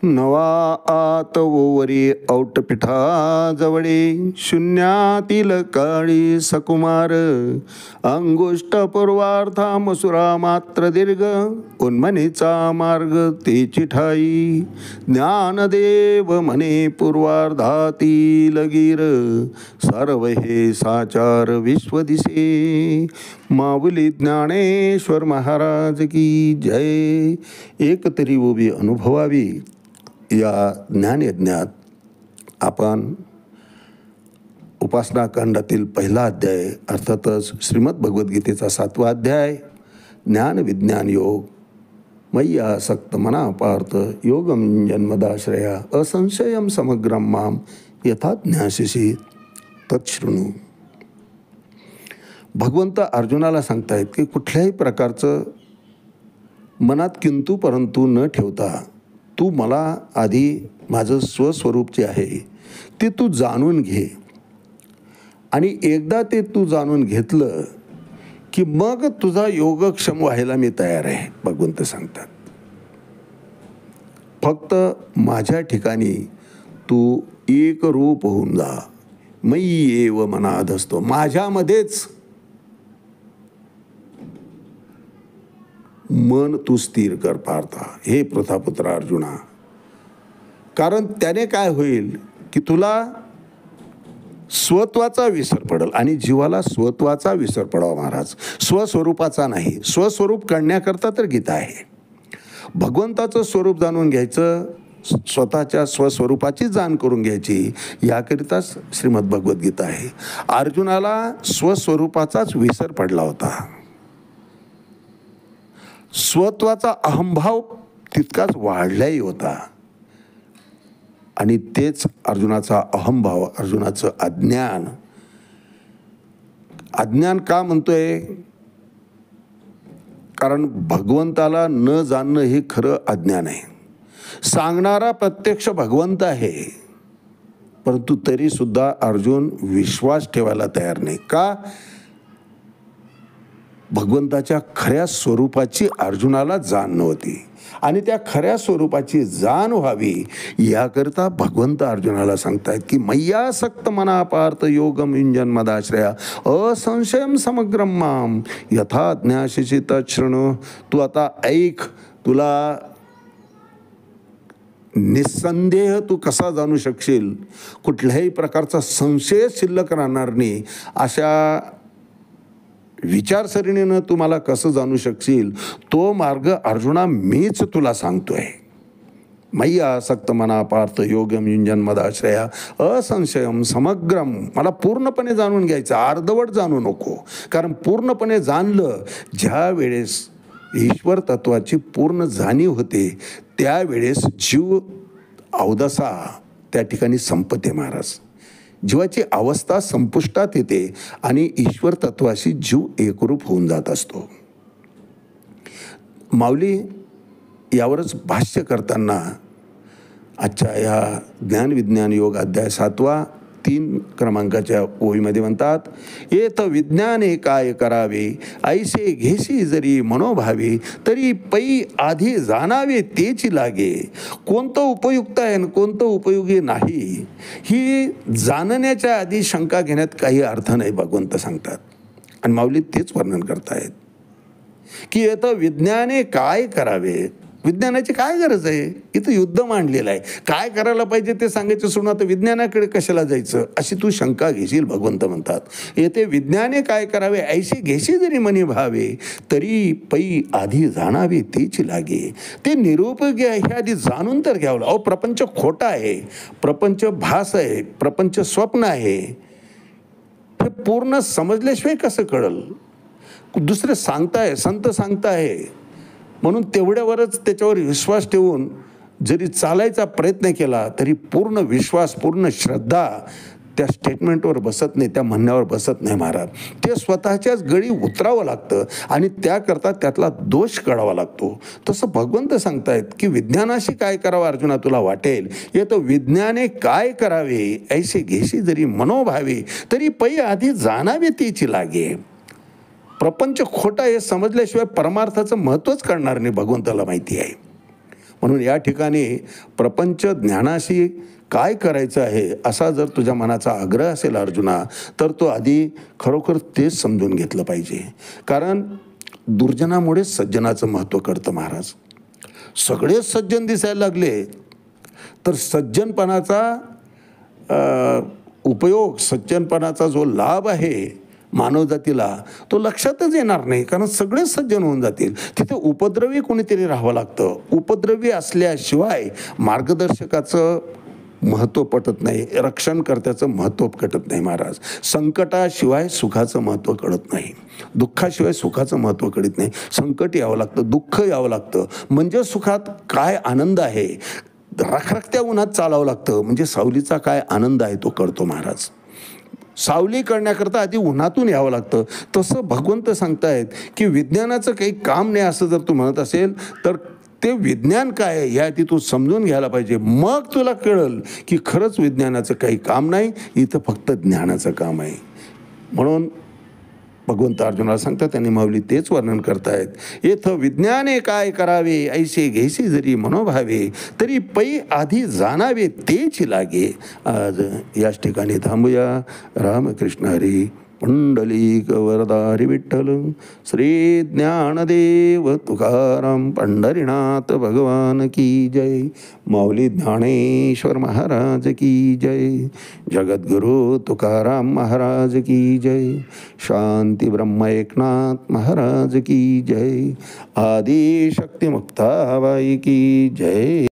नवा आत ओवरी औटपिठा जवळे शून्यातील काळी सकुमार अंगुष्ट पूर्वार्था मसुरा मात्र दीर्घ उन्मनीचा मार्ग तेची ठाई ज्ञानदेव म्हणे पूर्वार्धातील गीर सर्व हे साचार विश्वदिसे माऊली ज्ञानेश्वर महाराज की जय. एकतरी उभी अनुभवावी या ज्ञानयज्ञात आपण उपासना कांडातील पहिला अध्याय अर्थातच श्रीमद भगवद्गीतेचा 7वा अध्याय ज्ञान विज्ञान योग मय्यासक्त मना पार्थ योगम जन्मदाश्रया असंशयम समग्रम माम यथा ज्ञासिसी तच्छृणु. भगवंत अर्जुनाला सांगतायत की कुठल्याही प्रकारचं मनात किंतु परंतु न ठेवता तू मला आधी माझं स्वस्वरूप जे आहे ते तू जाणून घे आणि एकदा ते तू जाणून घेतलं की मग तुझा योगक्षम व्हायला मी तयार आहे. भगवंत सांगतात फक्त माझ्या ठिकाणी तू एक रूप होऊन जा. मयी एव मनाधस्तो, माझ्यामध्येच मन तू स्थिर कर पार्था. हे प्रतापपुत्र अर्जुना, कारण त्याने काय होईल की तुला स्वत्वाचा विसर पडेल आणि जीवाला स्वत्वाचा विसर पडावा महाराज, स्वस्वरूपाचा नाही. स्वस्वरूप कळण्याकरता तर गीता आहे. भगवंताचं स्वरूप जाणून घ्यायचं, स्वतःच्या स्वस्वरूपाची जाण करून घ्यायची, याकरिताच श्रीमद भगवद्गीता आहे. अर्जुनाला स्वस्वरूपाचाच विसर पडला होता. स्वत्वाचा अहंभाव तितकाच वाढलाही होता आणि तेच अर्जुनाचा अहंभाव, अर्जुनाचं अज्ञान का म्हणतोय, कारण भगवंताला न जाणणं हे खरं अज्ञान आहे. सांगणारा प्रत्यक्ष भगवंत आहे, परंतु तरी सुद्धा अर्जुन विश्वास ठेवायला तयार नाही. का? भगवंताच्या खऱ्या स्वरूपाची अर्जुनाला जाण नव्हती आणि त्या खऱ्या स्वरूपाची जाण व्हावी याकरता भगवंत अर्जुनाला सांगतायत की मय्यासक्त मना पार्थ योगम युञ्जन्मदाश्रया असंशयम समग्रम माम यथा ज्ञासिसी तच्छृणु. तू आता ऐक, तुला निस्संदेह तू कसा जाणू शकशील, कुठल्याही प्रकारचा संशय शिल्लक राहणार नाही अशा विचारसरणीनं तू मला कसं जाणू शकशील, तो मार्ग अर्जुना मीच तुला सांगतोय. मय्यासक्त मना पार्थ योगम युञ्जन्मदाश्रया असंशयम समग्रम. मला पूर्णपणे जाणून घ्यायचं, अर्धवट जाणू नको. कारण पूर्णपणे जाणलं ज्या वेळेस ईश्वर तत्वाची पूर्ण जाणीव होते त्यावेळेस जीव अवदसा त्या ठिकाणी संपते महाराज. जीवाची अवस्था संपुष्टात येते आणि ईश्वर तत्वाशी जीव एकरूप होऊन जात असतो. माऊली यावरच भाष्य करताना आजच्या या ज्ञानविज्ञान योग अध्याय 7वा 3 क्रमांकाच्या ओळीमध्ये म्हणतात, येत विज्ञाने काय करावे ऐसे घेशी जरी मनोभावे तरी पै आधी जाणावे तेची लागे. कोणतं उपयुक्त आहे आणि कोणतं उपयोगी नाही ही जाणण्याच्या आधी शंका घेण्यात काही अर्थ नाही, भगवंत सांगतात. आणि माऊली तेच वर्णन करतायत की येत विज्ञाने काय करावे. विज्ञानाची काय गरज आहे, इथं युद्ध मांडलेलं आहे, काय करायला पाहिजे ते सांगायचं सोडून आता विज्ञानाकडे कशाला जायचं अशी तू शंका घेशील. भगवंत म्हणतात येथे विज्ञाने काय करावे ऐशी घेशी जरी मनी भावे तरी पै आधी जाणावे तेची लागे. ते निरुपयोगी आहे हे आधी जाणून तर घ्यावं. अहो प्रपंच खोटा आहे, प्रपंच भास आहे, प्रपंच स्वप्न आहे, हे पूर्ण समजल्याशिवाय कसं कळल. दुसरे सांगताय, संत सांगताय म्हणून तेवढ्यावरच त्याच्यावर विश्वास ठेवून जरी चालायचा प्रयत्न केला तरी पूर्ण विश्वास, पूर्ण श्रद्धा त्या स्टेटमेंटवर बसत नाही, त्या म्हणण्यावर बसत नाही महाराज. ते स्वतःच्याच गळी उतरावं लागतं आणि त्याकरता त्यातला दोष काढावा लागतो. तसं भगवंत सांगतायत की विज्ञानाशी काय करावं अर्जुना तुला वाटेल, येतो विज्ञाने काय करावे ऐसे घेशी जरी मनोभावे तरी पै आधी जाणावे तेची लागे. प्रपंच खोटा हे समजल्याशिवाय परमार्थाचं महत्त्वच कळणार नाही, भगवंताला माहिती आहे. म्हणून या ठिकाणी प्रपंच ज्ञानाशी काय करायचं आहे असा जर तुझ्या मनाचा आग्रह असेल अर्जुना, तर तो आधी खरोखर तेच समजून घेतलं पाहिजे. कारण दुर्जनामुळे सज्जनाचं महत्त्व कळतं महाराज. सगळेच सज्जन दिसायला लागले तर सज्जनपणाचा उपयोग, सज्जनपणाचा जो लाभ आहे मानवजातीला तो लक्षातच येणार नाही. कारण सगळेच सज्जन होऊन जातील. तिथे उपद्रवी कोणीतरी राहावं लागतं. उपद्रवी असल्याशिवाय मार्गदर्शकाचं महत्त्व पटत नाही, रक्षणकर्त्याचं महत्त्व कळत नाही महाराज. संकटाशिवाय सुखाचं महत्त्व कळत नाही, दुःखाशिवाय सुखाचं महत्त्व कळत नाही. संकट यावं लागतं, दुःख यावं लागतं म्हणजे सुखात काय आनंद आहे. रखरखत्या उन्हात चालावं लागतं म्हणजे सावलीचा काय आनंद आहे तो कळतो महाराज. सावली करण्याकरता आधी उन्हातून यावं लागतं. तसं भगवंत सांगतायत की विज्ञानाचं काही काम नाही असं जर तू म्हणत असेल तर ते विज्ञान काय आहे या आधी तू समजून घ्यायला पाहिजे. मग तुला कळेल की खरंच विज्ञानाचं काही काम नाही, इथं फक्त ज्ञानाचं काम आहे. म्हणून भगवंत अर्जुनाला सांगतात, त्यांनी माऊली तेच वर्णन करतायत. येथं विज्ञाने काय करावे ऐसे घ्यायचे जरी मनोभावे, तरी पै आधी जाणावे तेच लागे. आज याच ठिकाणी थांबूया. रामकृष्ण हरी. पुंडलिक वरदारी विठ्ठल. श्री ज्ञानदेव तुकाराम पंढरीनाथ भगवान की जय. माऊली ज्ञानेश्वर महाराज की जय. जगद्गुरु तुकाराम महाराज की जय. शांती ब्रह्म एकनाथ महाराज की जय. आदि शक्ती मुक्ताबाई की जय.